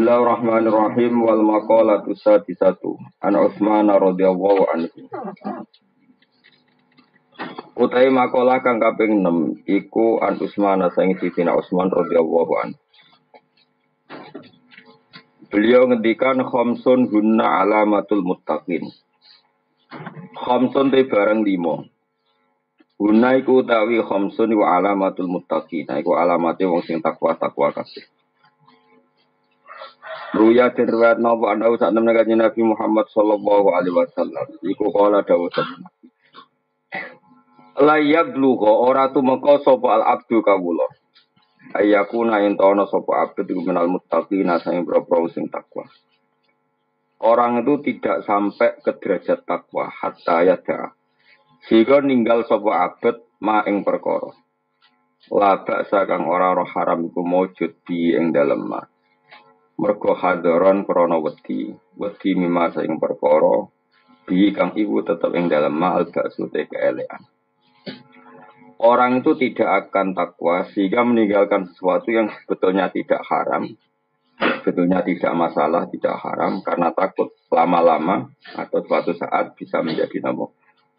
Bismillahirrahmanirrahim wal maqalatu sadisatu an Utsman radhiyallahu anhu. Utai maqalah kang kaping 6 iku an Utsman saking Sidina Utsman radhiyallahu anhu. Beliau ngendikan khamsun hunna alamatul muttaqin. Khamsun te barang 5. Hunna iku utawi khamsun wa alamatul muttaqin. Iku alamate wong sing takwa kabeh. Ruya dan riwayat nabi anda saat menekan Nabi Muhammad sallallahu alaihi wasallam. Iku kala dawuh tenan. La yablugha ora tumeka sapa al abdu kawula. Ayakuna entono sapa abdu iku minal muttaqina sing propro sing takwa. Orang itu tidak sampai ke derajat takwa hatta yada. Sehingga ninggal sapa abd ma ing perkara. La ba'sa kang ora roh haram iku maujud di ing dalem ma. Mergo hadaron krana wedi mimma saing perkara bi kang ibu tetep ing dalem ma'al baksute keelekan. Orang itu tidak akan takwa sehingga meninggalkan sesuatu yang sebetulnya tidak haram, sebetulnya tidak masalah, tidak haram karena takut lama-lama atau suatu saat bisa menjadi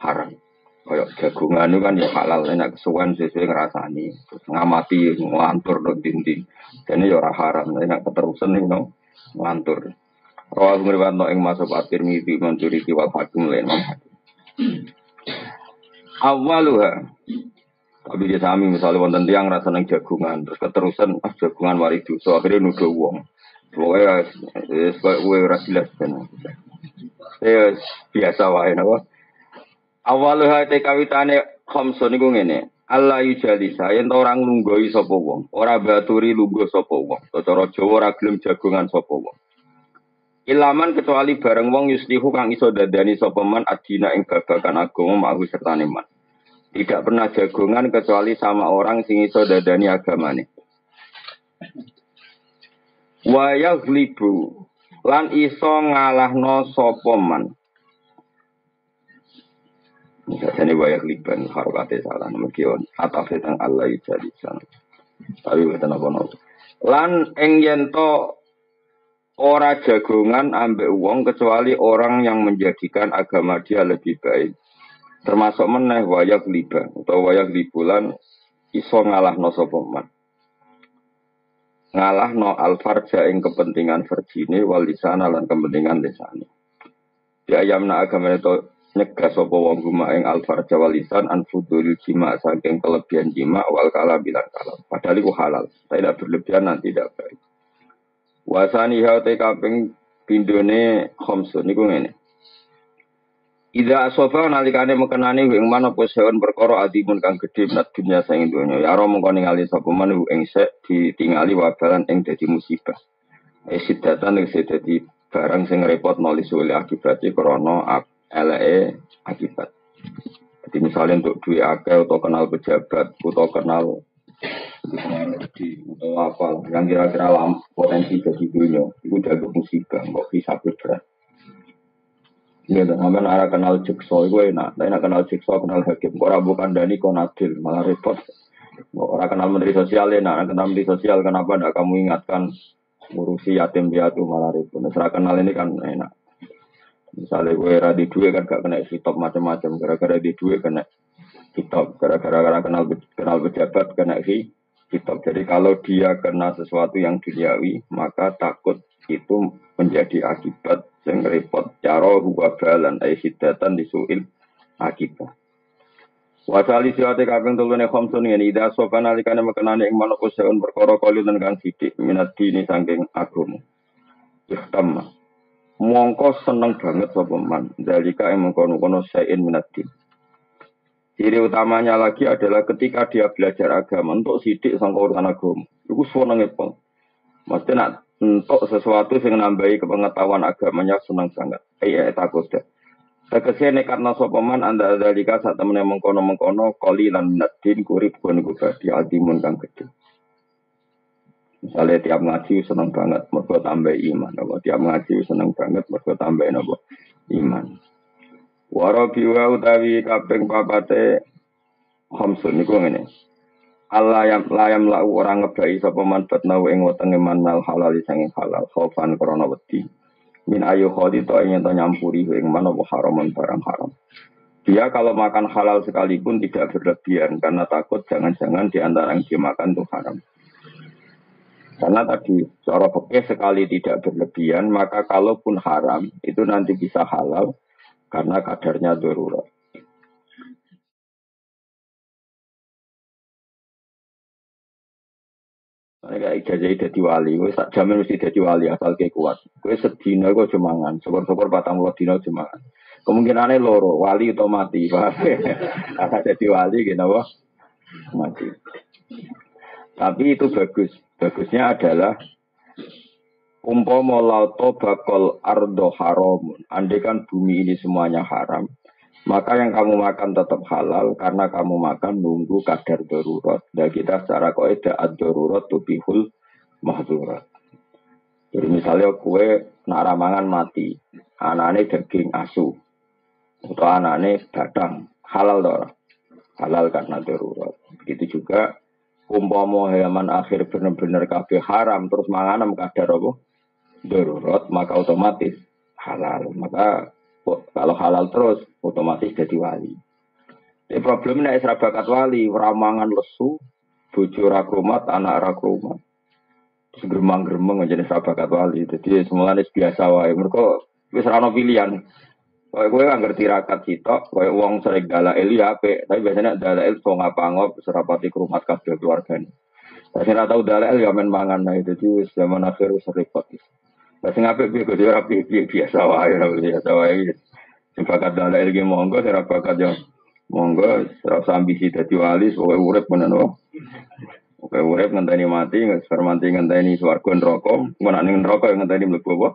haram. Kayak jagungan itu kan ya halal, enak kesuwen sesuai ngerasani, ngamati, ngelantur dan dinding. Jadi ya orang haram, enak keterusan itu ngelantur. Rawal ngeriwat no ing masuk atir mimpi mencuri wal hakim lain. Awaluha, tapi dia sami misalnya wonten tiang rasa neng jagungan, terus keterusan jagungan wari dosa, akhirnya nuduh wong. Pokoknya sebagai ora jelas kan. Biasa wae napa. Awaluha te kawitane khamsun niku ngene. Allah yujalisa yen orang lunggoi sapa wong, ora baturi lungguh sapa wong. Cara Jawa ora gelem jagongan sapa wong. Ilaman kecuali bareng wong yuslihu kang iso dadani sapa man adina ing babagan agama ma'hu sertane man. Tidak pernah jagongan kecuali sama orang sing iso dadani agamane. Wa yaghlibu lan iso ngalahno sapa man. Jadi banyak liban harokate salah mungkin atas tentang Allah jadi sana. Tapi betul apa. Lan ing yento ora jagongan ambek wong kecuali orang yang menjadikan agama dia lebih baik. Termasuk meneh wayak liba atau wayak libulan iso ngalahno sapa man. Ngalahno al farja ing kepentingan verjine wal lisana lan kepentingan lisane. Di ayamna agama itu nyegah sapa wong guma ing al-farja walisan an fudul jima saking kelebihan jima wal kalam bilang kalam. Padahal itu halal. Tidak berlebihan dan tidak baik. Wasani haute kaping pindone khamsun niku ngene. Ida asofa nalikane mekenani ing mana poseon perkara adimun kang gedhe menat dunya saing donya. Ya ora mongko ningali sapa man ing sek ditingali wabalan ing dadi musibah. Sidatan ing dadi barang sing repot nulis oleh akibate krana akibat. Jadi misalnya untuk duit akeh atau kenal pejabat atau kenal atau apa yang kira-kira potensi jadi dunia itu jago musibah, nggak bisa berat. Ya, sampai arah kenal jekso itu enak, kenal jekso kenal hakim. Orang bukan dani konadil malah repot. Orang kenal menteri sosial enak, kenal menteri sosial kenapa tidak kamu ingatkan ngurusi yatim piatu malah repot. Setelah kenal ini kan enak. Misalnya gue radi duit kan gak kena hitop macam-macam, gara-gara di duit kena hitop, gara-gara kenal pejabat kena hitop. Jadi kalau dia kena sesuatu yang duniawi, maka takut itu menjadi akibat yang repot. Caro huwa balan aisyidatan disuil akibat. Wasali siwate kaping tulune khamsun ngene ida sopan alikane mekenane ing manapa seun perkara kalih kang sithik minat dini saking agama. Ihtamma mongko seneng banget sapa man dalika yang mengkono-kono sain minadin. Ciri utamanya lagi adalah ketika dia belajar agama untuk sidik sangka urusan agama iku senenge pol. Mesti nak untuk sesuatu sing nambahi kepengetahuan agamanya seneng banget. Takut deh. Tegese nekatna sapa man anda dalika sak temene mengkono-mengkono qalilan minadin kurip niku badhe adimun kang gedhe. Misalnya tiap ngaji seneng banget, mergo tambah iman. Tiap ngaji seneng banget, mergo tambah iman. Warabi wa utawi kaping papate khamsun niku ngene. Allah yang layam lau orang ngebai sapa man batnau ing wetenge man mal halal sanging halal khaufan krana wedi min ayu khodi to ing to nyampuri ing man apa haraman barang haram. Dia kalau makan halal sekalipun tidak berlebihan karena takut jangan-jangan di antara yang dimakan itu haram. Karena tadi cara fikih sekali tidak berlebihan maka kalaupun haram itu nanti bisa halal karena kadarnya darurat. Mereka ijazah jadi wali, gue tak jamin mesti jadi wali asal kayak kuat. Gue sedina gue cuma ngan, syukur-syukur 40 dina cuma ngan. Kemungkinannya loro, wali atau mati. Asal jadi wali gitu wah mati. Tapi itu bagus. Bagusnya adalah umpama lauto bakal ardo haram. Andai kan bumi ini semuanya haram, maka yang kamu makan tetap halal karena kamu makan nunggu kadar darurat. Dan kita secara kaidah ad-darurat tubihul mahzurat. Jadi misalnya kue nak ramangan mati, anane daging asu atau anane badang, halal toh. Halal karena darurat. Begitu juga umpama hewan akhir benar-benar kabeh haram terus manganem kadar apa? Darurat, maka otomatis halal. Maka kalau halal terus otomatis jadi wali. Tapi problemnya isra bakat wali, ramangan lesu, bojo ra kromat, anak ra kromat. Terus gremang-gremeng jadi isra bakat wali. Jadi semuanya biasa wae. Mergo wis ra ono pilihan. Kowe kan ngerti rakat sitok, kowe wong sering dalail ya apik, tapi biasanya dalail so ngapa-ngop serapati kromat kabeh keluargane. Tapi ora tau dalail ya men mangan ae. Jadi wis zaman akhir wis repot. Lah sing apik piye kudu ora piye biasa wae biasa wae. Sing bakat dalail iki monggo sing ora bakat yo monggo ora usah ambisi dadi wali pokoke urip menan wae. Pokoke urip ngenteni mati, ngermati ngenteni swarga neraka, ngono ning neraka ngenteni mlebu apa?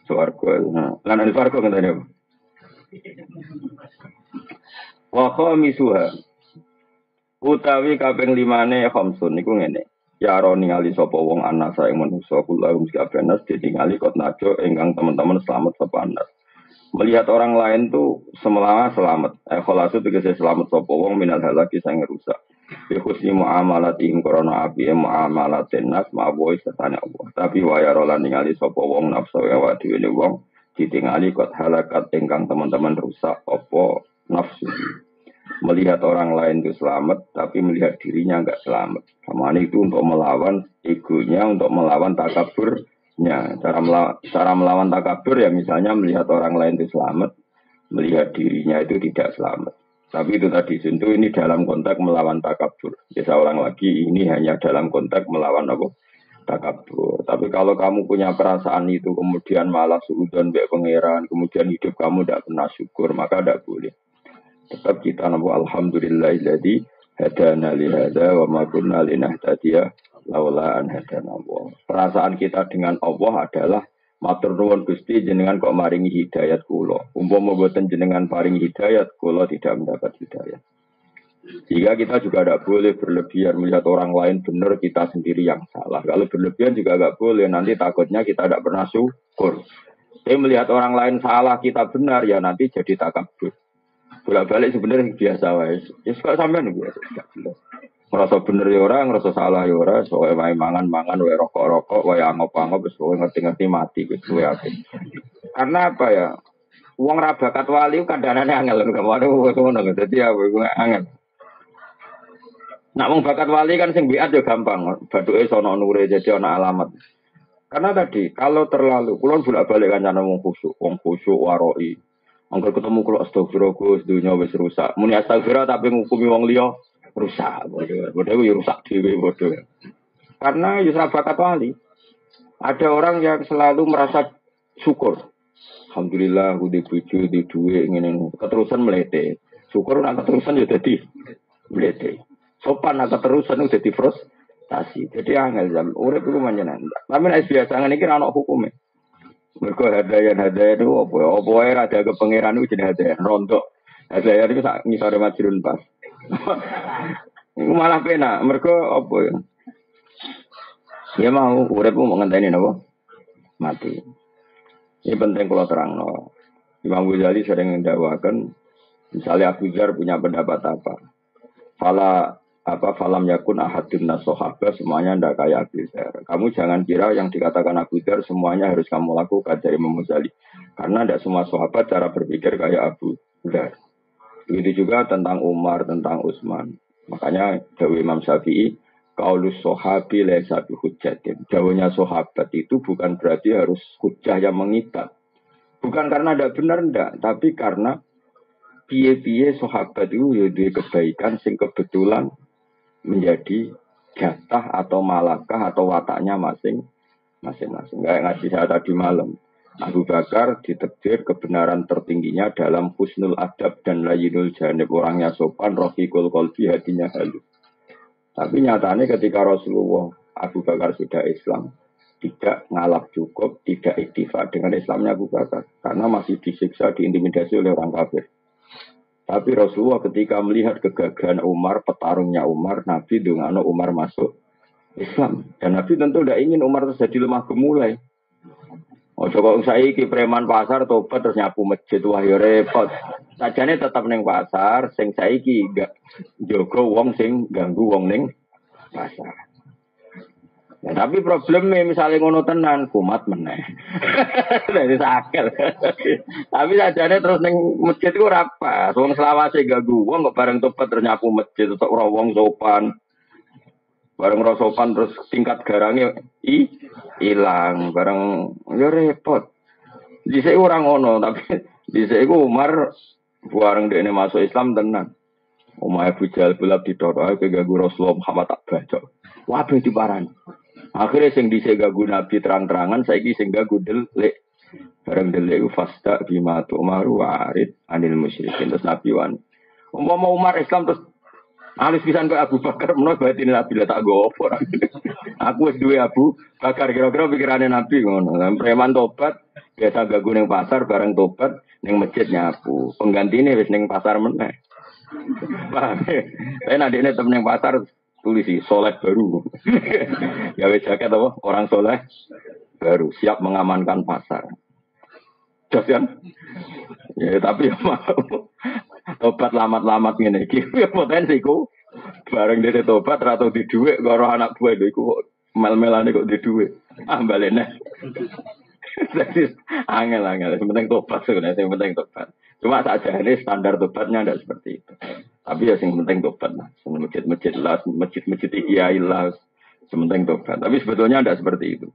Swarga. Nah, lan ning swarga ngenteni apa? Wa khamisuha utawi kaping 5ne khamsun niku ngene. Ya ro ningali sapa wong anasa ing manusa kula mesti abenas ditingali kot najo ingkang teman-teman selamat sapa anas. Melihat orang lain tuh semelawa selamat. Kholasu tegese selamat sapa wong minal halaki sang rusak. Bi husni muamalatihim korona abi muamalatin nas ma'boy setane Allah. Tapi waya rolan ningali sapa wong nafsu ya wa dhewe wong ditingali kot halakat ingkang teman-teman rusak apa nafsu. Melihat orang lain itu selamat, tapi melihat dirinya enggak selamat. Sama itu untuk melawan egonya, untuk melawan takaburnya. Cara melawan takabur ya misalnya melihat orang lain itu selamat, melihat dirinya itu tidak selamat. Tapi itu tadi, tentu ini dalam konteks melawan takabur. Ya saya ulang lagi, ini hanya dalam konteks melawan apa? Takabur. Tapi kalau kamu punya perasaan itu kemudian malah suudzon mbek pangeran, kemudian hidup kamu tidak pernah syukur, maka tidak boleh. Tetap kita nabu alhamdulillahilladzi hadana li hadza wa ma kunna linahtadiya laula an hadana Allah. Perasaan kita dengan Allah adalah matur nuwun Gusti jenengan kok maringi hidayat kula. Umpama mboten jenengan paringi hidayat kula tidak mendapat hidayat. Jika kita juga tidak boleh berlebihan melihat orang lain benar, kita sendiri yang salah. Kalau berlebihan juga tidak boleh, nanti takutnya kita tidak pernah syukur. Tapi melihat orang lain salah, kita benar, ya nanti jadi takabur. Bolak-balik sebenarnya biasa wae. Ya suka sampean biasa. Ngerasa bener ya orang, ngerasa salah ya orang, soalnya wae mangan-mangan, wae rokok-rokok, wae angop-angop, soalnya ngerti-ngerti mati gitu ya. Karena apa ya? Uang rabakat wali kadang-kadang angel, nggak mau ngono, jadi ya angel. Nak wong bakat wali kan sing biat yo gampang. Baduke sono nure jadi ana alamat. Karena tadi kalau terlalu kulon bolak-balik kancane wong khusyuk waroi. Angger ketemu kula astagfirullah Gus dunya wis rusak. Muni astagfirullah tapi ngukumi wong liya rusak. Bodoh yo rusak dhewe bodoh. Karena yo bakat wali. Ada orang yang selalu merasa syukur. Alhamdulillah aku di bojo di duwe ngene keterusan melete. Syukur nek keterusan yo dadi melete. Sopan atau terusan udah di frustasi. Jadi angel jam. Urip iku manjenan. Tapi nek biasa ngene iki ana hukume. Mergo hadayan-hadayan itu apa ya? Apa wae ada ke pangeran iku jenenge hadayan rontok. Hadayan iku sak ngisore majrun pas. Iku malah penak. Mergo apa ya? Ya mau urip mau ngenteni napa? Mati. Ini penting kalau terangno. Imam Ghazali sering mendakwakan misalnya Abu Dzar punya pendapat apa? Fala apa falam yakun ahadun nasohaba semuanya ndak kayak Abu Dzar. Kamu jangan kira yang dikatakan Abu Dzar semuanya harus kamu lakukan dari Imam Ghazali. Karena tidak semua sahabat cara berpikir kayak Abu Dzar. Begitu juga tentang Umar, tentang Utsman. Makanya Dawi Imam Syafi'i, qaulus sahabi laisa bihujjatin. Dawuhnya sahabat itu bukan berarti harus hujjah yang mengikat. Bukan karena tidak benar ndak, tapi karena piye-piye sahabat itu ya duwe kebaikan sing kebetulan menjadi jatah atau malakah atau wataknya masing-masing. Kayak ngaji saya tadi malam. Abu Bakar ditakdir kebenaran tertingginya dalam husnul adab dan layinul janib, orangnya sopan, rohiqul qalbi, hatinya halus. Tapi nyatanya ketika Rasulullah Abu Bakar sudah Islam, tidak ngalap cukup, tidak iktifa dengan Islamnya Abu Bakar karena masih disiksa, diintimidasi oleh orang kafir. Tapi Rasulullah ketika melihat kegagalan Umar, petarungnya Umar, Nabi dungano Umar masuk Islam. Dan Nabi tentu tidak ingin Umar terjadi lemah gemulai. Oh, coba saiki preman pasar tobat terus nyapu masjid, wah ya repot. Sajane tetap neng pasar, sing saiki gak jaga wong sing ganggu wong ning pasar. Ya, tapi problemnya misalnya ngono tenan, kumat meneh. Dari sakit. Tapi sajane terus neng masjid ku ora pas. Wong selawase ganggu wong kok bareng tobat terus nyapu masjid tetep ora wong sopan. Bareng rosopan terus tingkat garangnya hilang, bareng ya repot. Dhisik ora ngono, tapi dhisik iku Umar bareng dekne masuk Islam tenan. Omahe Abu Jahal bulak ditoro ke ganggu Rasulullah Muhammad tak baca. Wabe diparani. Akhirnya sing dhisik ganggu Nabi terang-terangan, saiki sing ganggu delik. Bareng delik fasta bima tu Umaru warid anil musyrikin terus Nabi wan. Umpama Umar Islam terus alis pisan ke Abu Bakar menawa batin Nabi lah tak go apa. Aku wis duwe Abu Bakar kira-kira pikirane Nabi ngono. Preman tobat biasa ganggu ning pasar bareng tobat ning masjid nyapu. Penggantine wis ning pasar meneh. Paham. Saya nadine temen ning pasar tulis soleh baru. Ya wis jaket apa orang soleh baru siap mengamankan pasar. Jos kan? Ya tapi mau tobat lamat-lamat ngene iki ya potensi ku bareng dhewe tobat ra tau di dhuwit karo anak buah iku mel-melane kok di dhuwit balene jadi angel-angel penting tobat sebenarnya yang penting tobat cuma saja ini standar tobatnya tidak seperti itu tapi ya yang penting tobat lah masjid-masjid lah masjid-masjid kiai lah penting tobat tapi sebetulnya tidak seperti itu